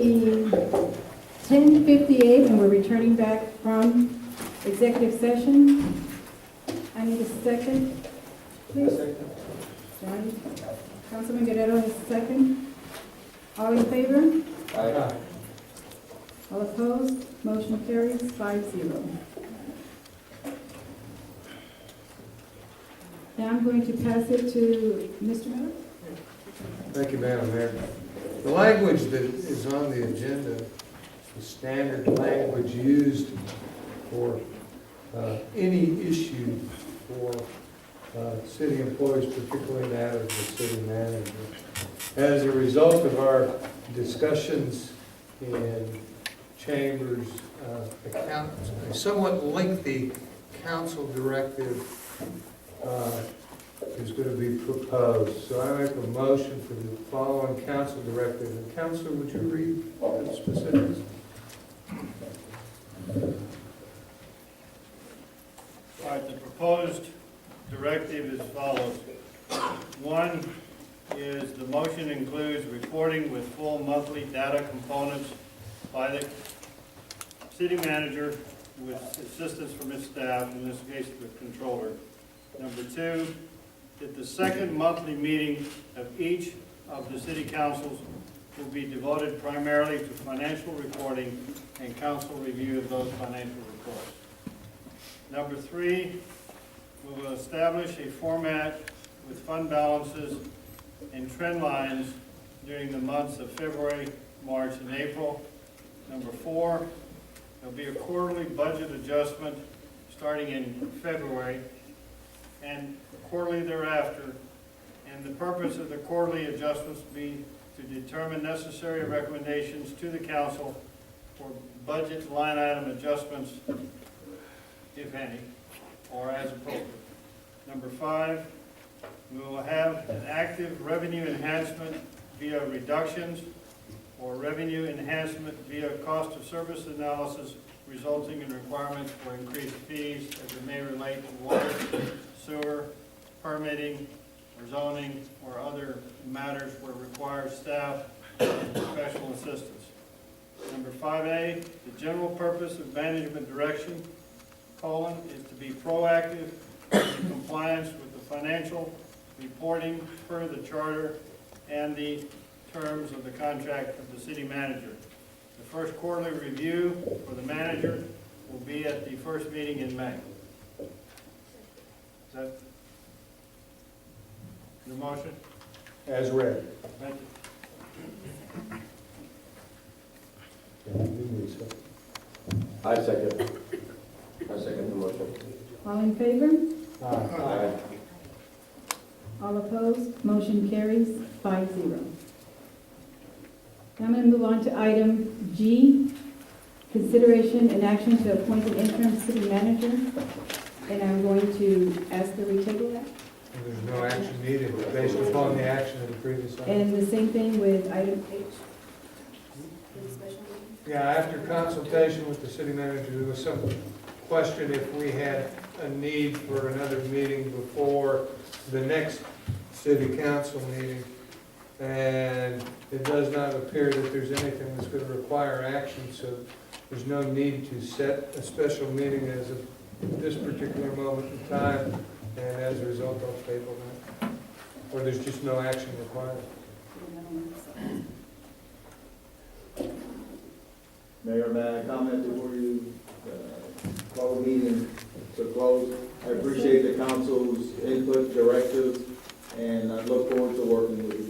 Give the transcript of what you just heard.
be 10:58 and we're returning back from executive session. I need a second, please. Johnny. Councilman Guerrero is second. All in favor? Aye. All opposed? Motion carries 5-0. Now I'm going to pass it to Mr. Miller. Thank you, Madam Mayor. The language that is on the agenda is the standard language used for any issue for city employees, particularly that of the city manager. As a result of our discussions in chambers, a somewhat lengthy council directive is going to be proposed. So I make a motion for the following council directive. And Councilor, would you read the specifics? All right, the proposed directive is as follows. One is the motion includes reporting with full monthly data components by the city manager with assistance from his staff, in this case the controller. Number two, that the second monthly meeting of each of the city councils will be devoted primarily to financial reporting and council review of those financial reports. Number three, we will establish a format with fund balances and trend lines during the months of February, March, and April. Number four, there'll be a quarterly budget adjustment starting in February and quarterly thereafter. And the purpose of the quarterly adjustments will be to determine necessary recommendations to the council for budget line item adjustments, if any, or as appropriate. Number five, we will have an active revenue enhancement via reductions or revenue enhancement via cost of service analysis resulting in requirements for increased fees as it may relate to water, sewer, permitting, or zoning, or other matters where required staff and professional assistance. Number 5A, the general purpose of management direction, is to be proactive in compliance with the financial reporting per the charter and the terms of the contract of the city manager. The first quarterly review for the manager will be at the first meeting in May. Is that your motion? As read. Thank you. I second the motion. All in favor? Aye. All opposed? Motion carries 5-0. Now I'm going to move on to item G, consideration and action to appoint an interim city manager. And I'm going to ask that we table that. There's no action needed based upon the action of the previous item. And the same thing with item H. Yeah, after consultation with the city manager, there was some question if we had a need for another meeting before the next city council meeting. And it does not appear that there's anything that's going to require action, so there's no need to set a special meeting as of this particular moment in time. And as a result, I'll table that. Or there's just no action required. Mayor, may I comment before you call the meeting to close? I appreciate the council's input, directives, and I look forward to working with you.